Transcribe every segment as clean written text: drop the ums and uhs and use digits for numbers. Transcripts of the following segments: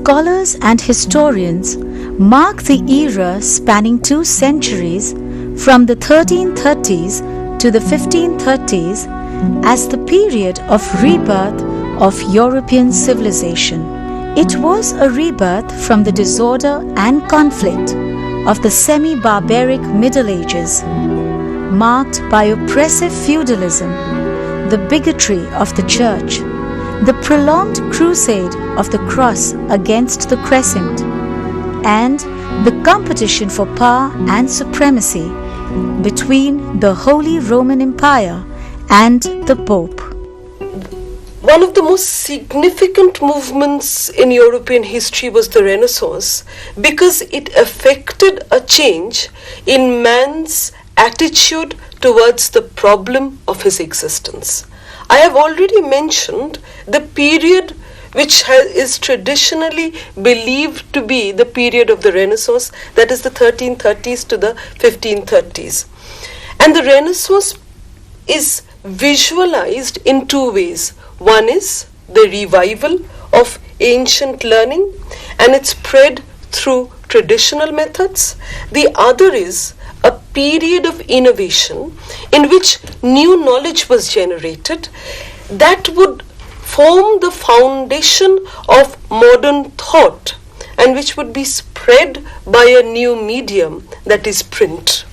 scholars and historians mark the era spanning 2 centuries from the 1330s to the 1530s as the period of rebirth of European civilization. It was a rebirth from the disorder and conflict of the semi-barbaric Middle Ages, marked by oppressive feudalism, the bigotry of the Church, the prolonged crusade of the Cross against the Crescent, and the competition for power and supremacy between the Holy Roman Empire and the Pope. One of the most significant movements in European history was the Renaissance because it affected a change in man's attitude towards the problem of his existence. I have already mentioned the period which is traditionally believed to be the period of the Renaissance, that is the 1330s to the 1530s. And the Renaissance is visualized in 2 ways. One is the revival of ancient learning and its spread through traditional methods. The other is a period of innovation in which new knowledge was generated that would form the foundation of modern thought and which would be spread by a new medium, that is print,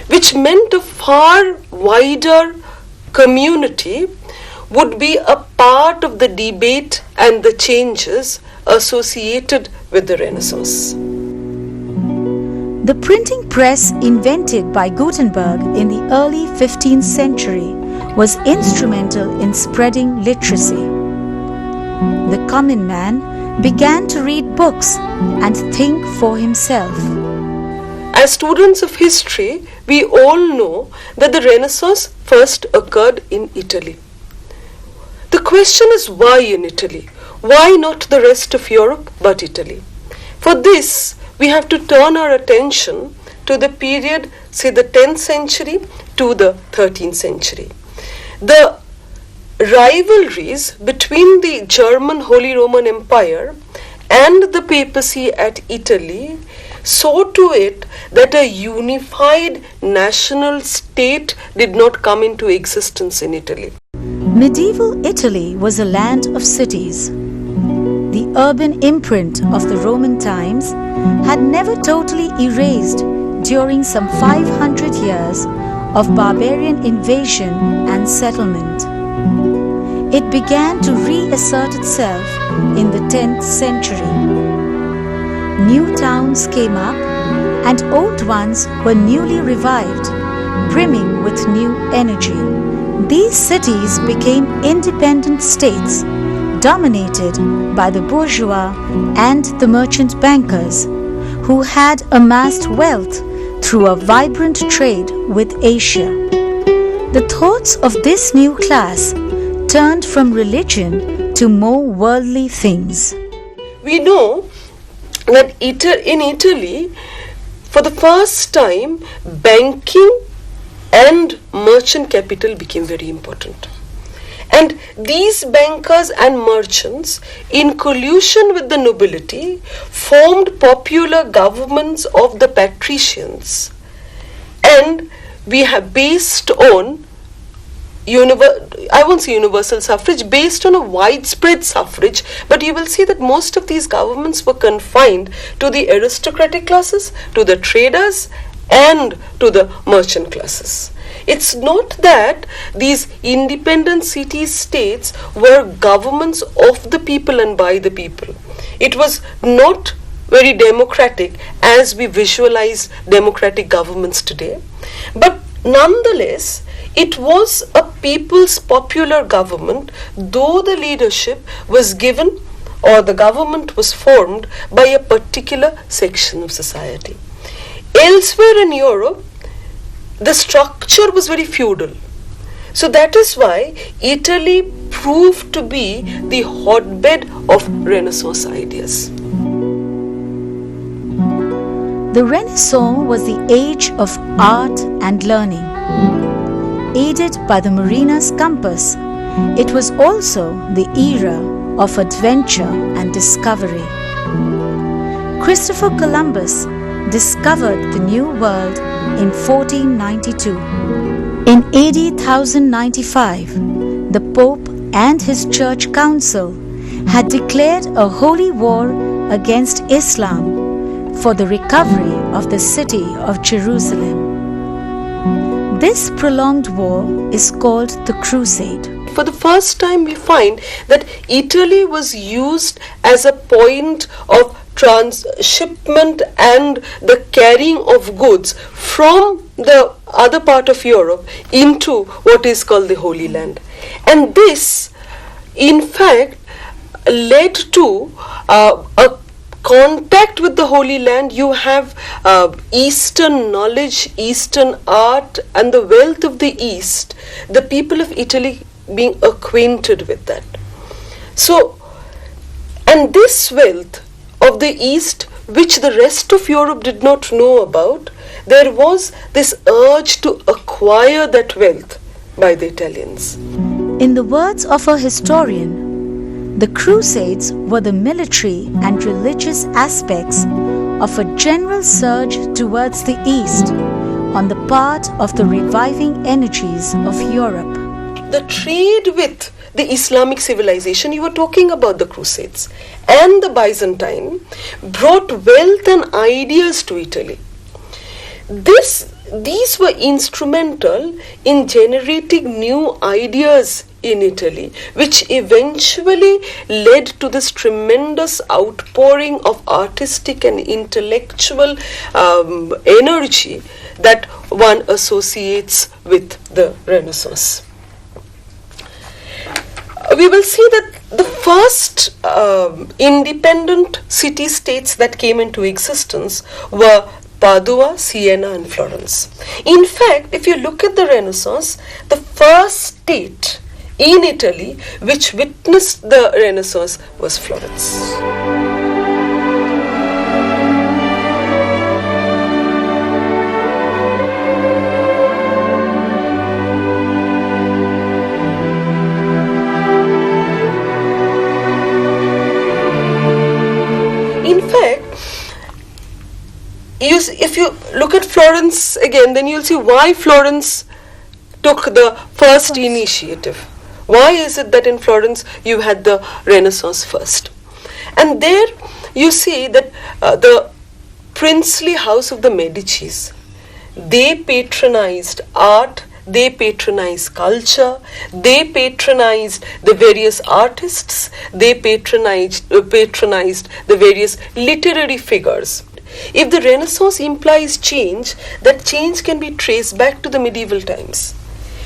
which meant a far wider community would be a part of the debate and the changes associated with the Renaissance. The printing press invented by Gutenberg in the early 15th century was instrumental in spreading literacy. The common man began to read books and think for himself. As students of history, we all know that the Renaissance first occurred in Italy. The question is, why in Italy? Why not the rest of Europe but Italy? For this, we have to turn our attention to the period, say the 10th century to the 13th century. The rivalries between the German Holy Roman Empire and the papacy at Italy saw to it that a unified national state did not come into existence in Italy. Medieval Italy was a land of cities. The urban imprint of the Roman times had never totally erased during some 500 years of barbarian invasion and settlement. It began to reassert itself in the 10th century. New towns came up and old ones were newly revived, brimming with new energy. These cities became independent states, dominated by the bourgeois and the merchant bankers, who had amassed wealth through a vibrant trade with Asia. The thoughts of this new class turned from religion to more worldly things. We know that in Italy, for the first time, banking and merchant capital became very important. And these bankers and merchants, in collusion with the nobility, formed popular governments of the patricians. And we have based on, I won't say universal suffrage, based on a widespread suffrage, but you will see that most of these governments were confined to the aristocratic classes, to the traders, and to the merchant classes. It's not that these independent city-states were governments of the people and by the people. It was not very democratic as we visualize democratic governments today. But nonetheless, it was a people's popular government, though the leadership was given or the government was formed by a particular section of society. Elsewhere in Europe, the structure was very feudal. So that is why Italy proved to be the hotbed of Renaissance ideas. The Renaissance was the age of art and learning. Aided by the mariner's compass, it was also the era of adventure and discovery. Christopher Columbus discovered the New World in 1492. In AD 1095, the Pope and his Church Council had declared a holy war against Islam for the recovery of the city of Jerusalem. This prolonged war is called the Crusade. For the first time, we find that Italy was used as a point of transshipment and the carrying of goods from the other part of Europe into what is called the Holy Land. And this, in fact, led to a contact with the Holy Land. You have Eastern knowledge, Eastern art, and the wealth of the East, the people of Italy being acquainted with that. So, and this wealth of the East, which the rest of Europe did not know about, there was this urge to acquire that wealth by the Italians. In the words of a historian, the Crusades were the military and religious aspects of a general surge towards the East on the part of the reviving energies of Europe. The trade with the Islamic civilization, you were talking about the Crusades, and the Byzantine brought wealth and ideas to Italy. These were instrumental in generating new ideas in Italy, which eventually led to this tremendous outpouring of artistic and intellectual energy that one associates with the Renaissance. We will see that the first independent city-states that came into existence were Padua, Siena, and Florence. In fact, if you look at the Renaissance, the first state in Italy which witnessed the Renaissance was Florence. In fact, if you look at Florence again, then you'll see why Florence took the first initiative. Why is it that in Florence you had the Renaissance first? And there you see that the princely house of the Medicis, they patronized art, they patronized culture, they patronized the various artists, they patronized the various literary figures. If the Renaissance implies change, that change can be traced back to the medieval times.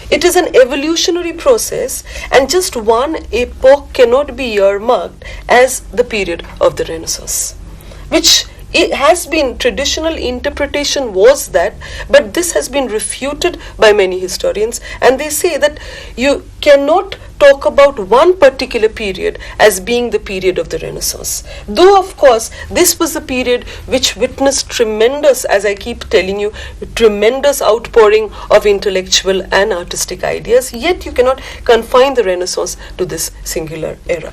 It is an evolutionary process, and just one epoch cannot be earmarked as the period of the Renaissance, which it has been, traditional interpretation was that, but this has been refuted by many historians, and they say that you cannot talk about one particular period as being the period of the Renaissance. Though, of course, this was a period which witnessed tremendous, as I keep telling you, tremendous outpouring of intellectual and artistic ideas, yet you cannot confine the Renaissance to this singular era.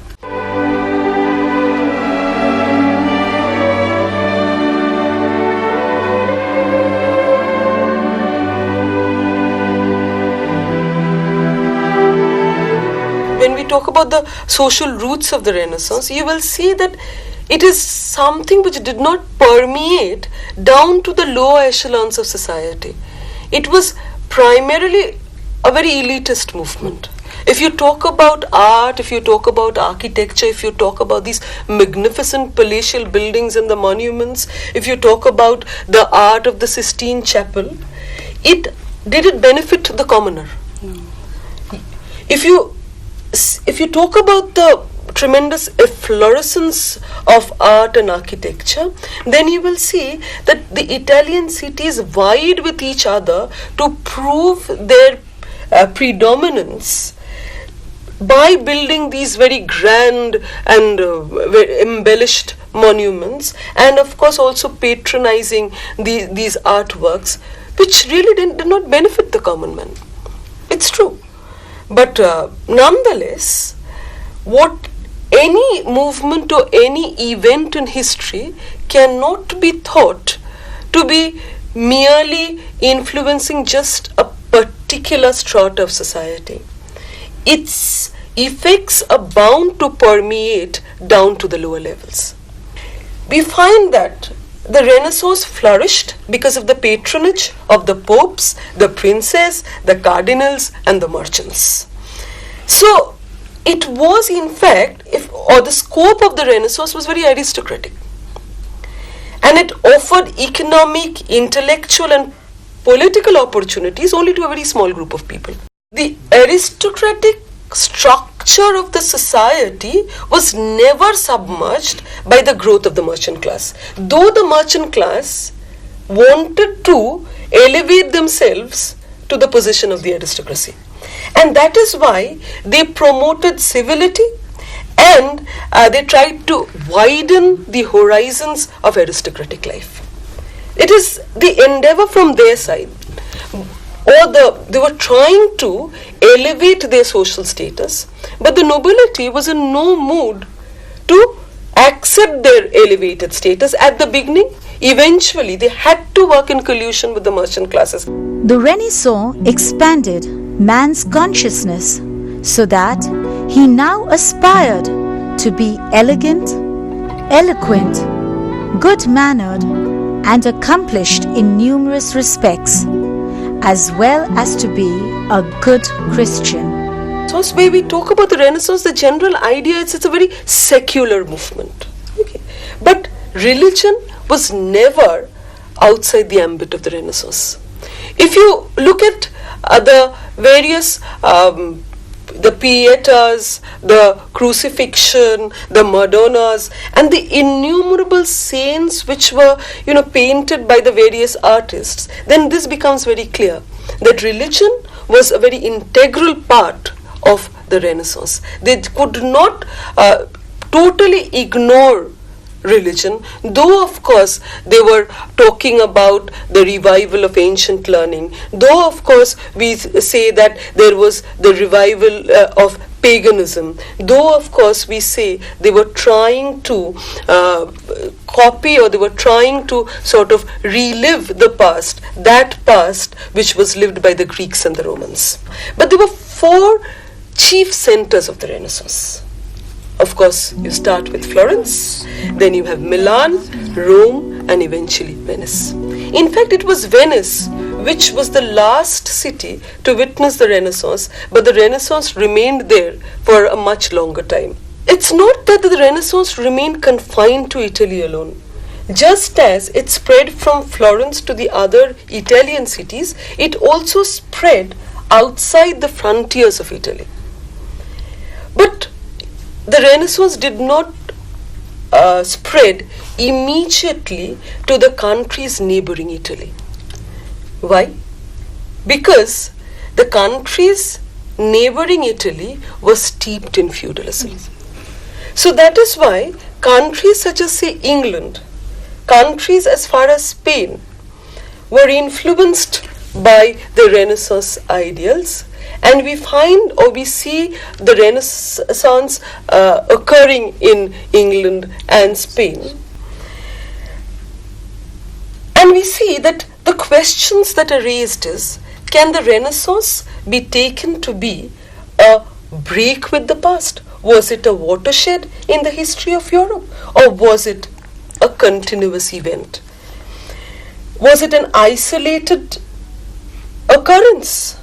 When we talk about the social roots of the Renaissance, you will see that it is something which did not permeate down to the lower echelons of society. It was primarily a very elitist movement. If you talk about art, if you talk about architecture, if you talk about these magnificent palatial buildings and the monuments, if you talk about the art of the Sistine Chapel, did it benefit the commoner? No. If you talk about the tremendous efflorescence of art and architecture, then you will see that the Italian cities vied with each other to prove their predominance by building these very grand and very embellished monuments, and of course also patronizing these artworks, which really did not benefit the common man. It's true. But nonetheless, what any movement or any event in history cannot be thought to be merely influencing just a particular strata of society. Its effects are bound to permeate down to the lower levels. We find that the Renaissance flourished because of the patronage of the popes, the princes, the cardinals, and the merchants. So, it was in fact, the scope of the Renaissance was very aristocratic. And it offered economic, intellectual, and political opportunities only to a very small group of people. The aristocratic structure of the society was never submerged by the growth of the merchant class. Though the merchant class wanted to elevate themselves to the position of the aristocracy. And that is why they promoted civility and they tried to widen the horizons of aristocratic life. It is the endeavor from their side. They were trying to elevate their social status, but the nobility was in no mood to accept their elevated status at the beginning. Eventually, they had to work in collusion with the merchant classes. The Renaissance expanded man's consciousness so that he now aspired to be elegant, eloquent, good-mannered, and accomplished in numerous respects, as well as to be a good Christian. So when we talk about the Renaissance, the general idea is it's a very secular movement. Okay. But religion was never outside the ambit of the Renaissance. If you look at the various the Pietas, the crucifixion, the Madonnas, and the innumerable saints which were, painted by the various artists, then this becomes very clear that religion was a very integral part of the Renaissance. They could not totally ignore religion, though of course they were talking about the revival of ancient learning, though of course we say that there was the revival of paganism, though of course we say they were trying to copy, or they were trying to sort of relive the past, that past which was lived by the Greeks and the Romans. But there were four chief centers of the Renaissance. Of course, you start with Florence, then you have Milan, Rome, and eventually Venice. In fact, it was Venice which was the last city to witness the Renaissance, but the Renaissance remained there for a much longer time. It's not that the Renaissance remained confined to Italy alone. Just as it spread from Florence to the other Italian cities, it also spread outside the frontiers of Italy. But the Renaissance did not spread immediately to the countries neighboring Italy. Why? Because the countries neighboring Italy were steeped in feudalism. So that is why countries such as, say, England, countries as far as Spain, were influenced by the Renaissance ideals. And we find, or we see, the Renaissance occurring in England and Spain. And we see that the questions that are raised is, can the Renaissance be taken to be a break with the past? Was it a watershed in the history of Europe? Or was it a continuous event? Was it an isolated occurrence?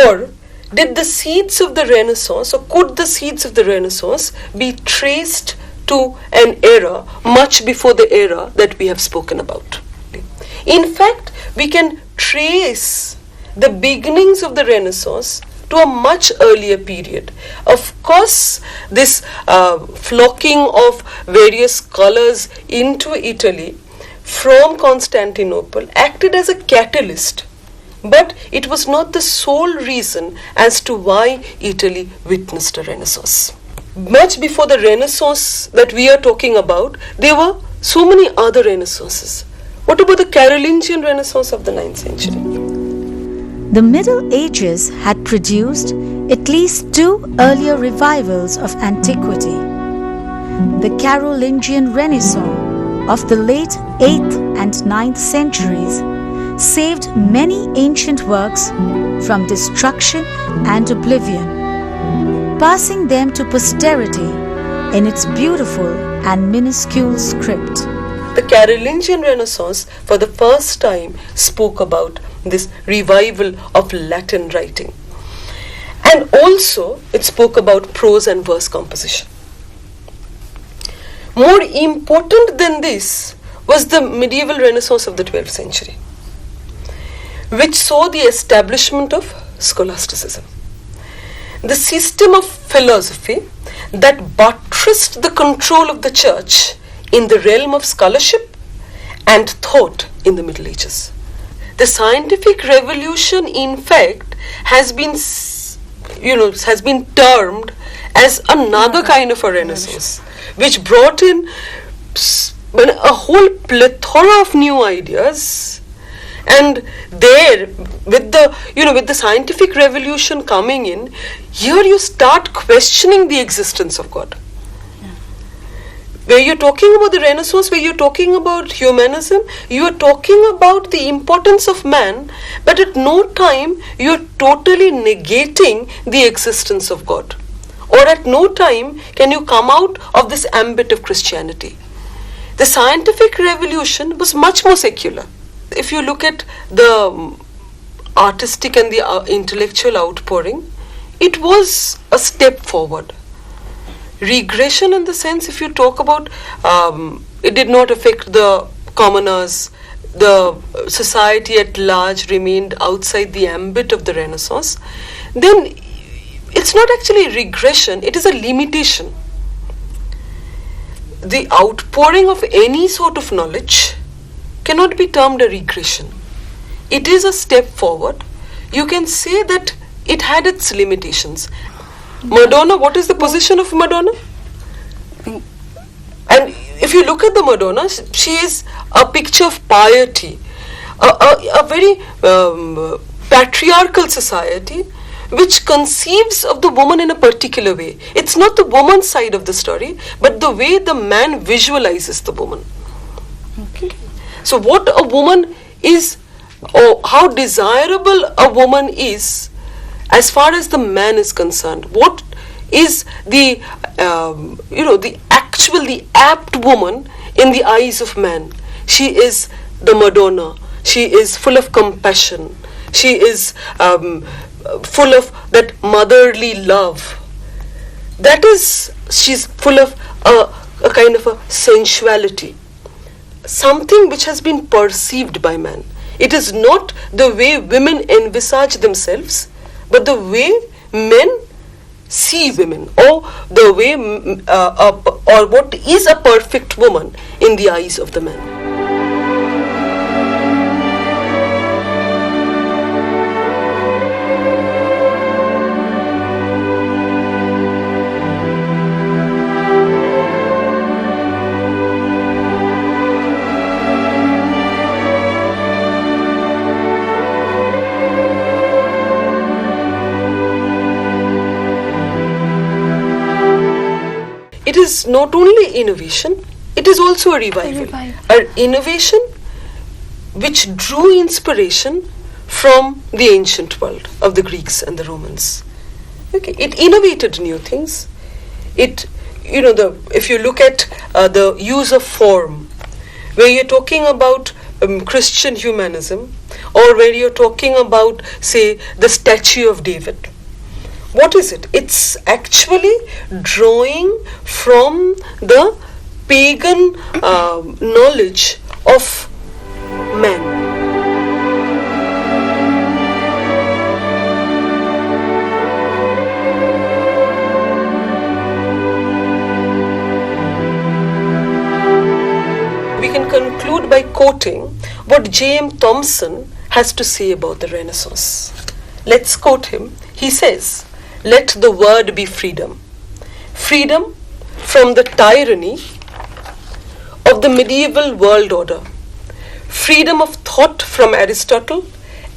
Or did the seeds of the Renaissance, or could the seeds of the Renaissance be traced to an era much before the era that we have spoken about? In fact, we can trace the beginnings of the Renaissance to a much earlier period. Of course, this flocking of various scholars into Italy from Constantinople acted as a catalyst. But it was not the sole reason as to why Italy witnessed a Renaissance. Much before the Renaissance that we are talking about, there were so many other Renaissances. What about the Carolingian Renaissance of the 9th century? The Middle Ages had produced at least two earlier revivals of antiquity. the Carolingian Renaissance of the late 8th and 9th centuries saved many ancient works from destruction and oblivion, passing them to posterity in its beautiful and minuscule script. The Carolingian Renaissance for the first time spoke about this revival of Latin writing. And also it spoke about prose and verse composition. More important than this was the medieval Renaissance of the 12th century, which saw the establishment of scholasticism, the system of philosophy that buttressed the control of the church in the realm of scholarship and thought in the Middle Ages. The scientific revolution, in fact, has been termed as another kind of a renaissance, which brought in a whole plethora of new ideas. And there, with the scientific revolution coming in, here you start questioning the existence of God. Where you're talking about the Renaissance, where you're talking about humanism, you are talking about the importance of man, but at no time you're totally negating the existence of God. Or at no time can you come out of this ambit of Christianity. The scientific revolution was much more secular. If you look at the artistic and the intellectual outpouring, it was a step forward. Regression in the sense, if you talk about, it did not affect the commoners, the society at large remained outside the ambit of the Renaissance, then it's not actually regression, it is a limitation. The outpouring of any sort of knowledge cannot be termed a regression. It is a step forward. You can say that it had its limitations. Madonna, what is the position of Madonna? And if you look at the Madonna, she is a picture of piety, a very patriarchal society which conceives of the woman in a particular way. It's not the woman's side of the story, but the way the man visualizes the woman. Okay. So what a woman is, or how desirable a woman is, as far as the man is concerned, what is the the apt woman in the eyes of man? She is the Madonna. She is full of compassion. She is full of that motherly love. That is, she's full of a kind of a sensuality, something which has been perceived by man. It is not the way women envisage themselves, but the way men see women, or the way, or what is a perfect woman in the eyes of the man. It is not only innovation, it is also a revival. An innovation which drew inspiration from the ancient world of the Greeks and the Romans. Okay, it innovated new things. It, if you look at the use of form, where you're talking about Christian humanism, or where you're talking about, say, the statue of David. What is it? It's actually drawing from the pagan knowledge of men. We can conclude by quoting what J.M. Thomson has to say about the Renaissance. Let's quote him. He says, "Let the word be freedom. Freedom from the tyranny of the medieval world order. Freedom of thought from Aristotle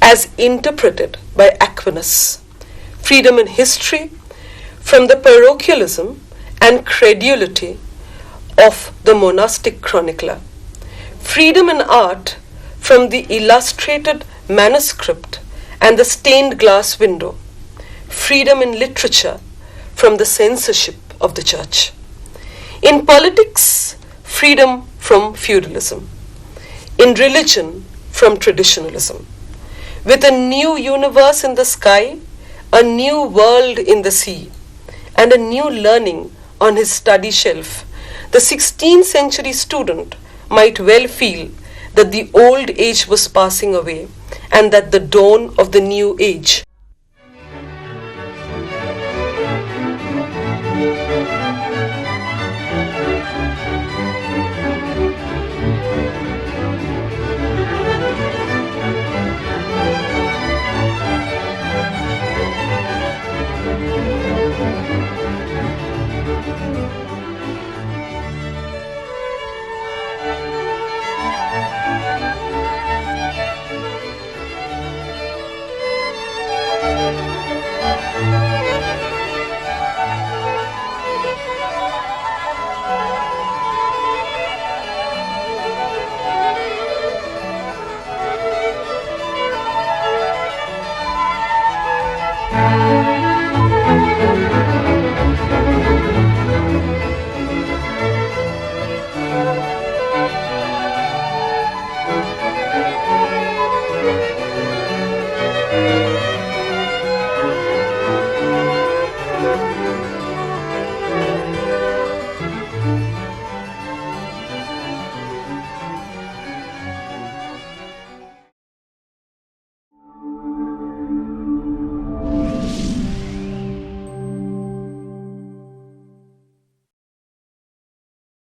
as interpreted by Aquinas. Freedom in history from the parochialism and credulity of the monastic chronicler. Freedom in art from the illustrated manuscript and the stained glass window. Freedom in literature from the censorship of the church. In politics, freedom from feudalism. In religion, from traditionalism. With a new universe in the sky, a new world in the sea, and a new learning on his study shelf, the 16th century student might well feel that the old age was passing away and that the dawn of the new age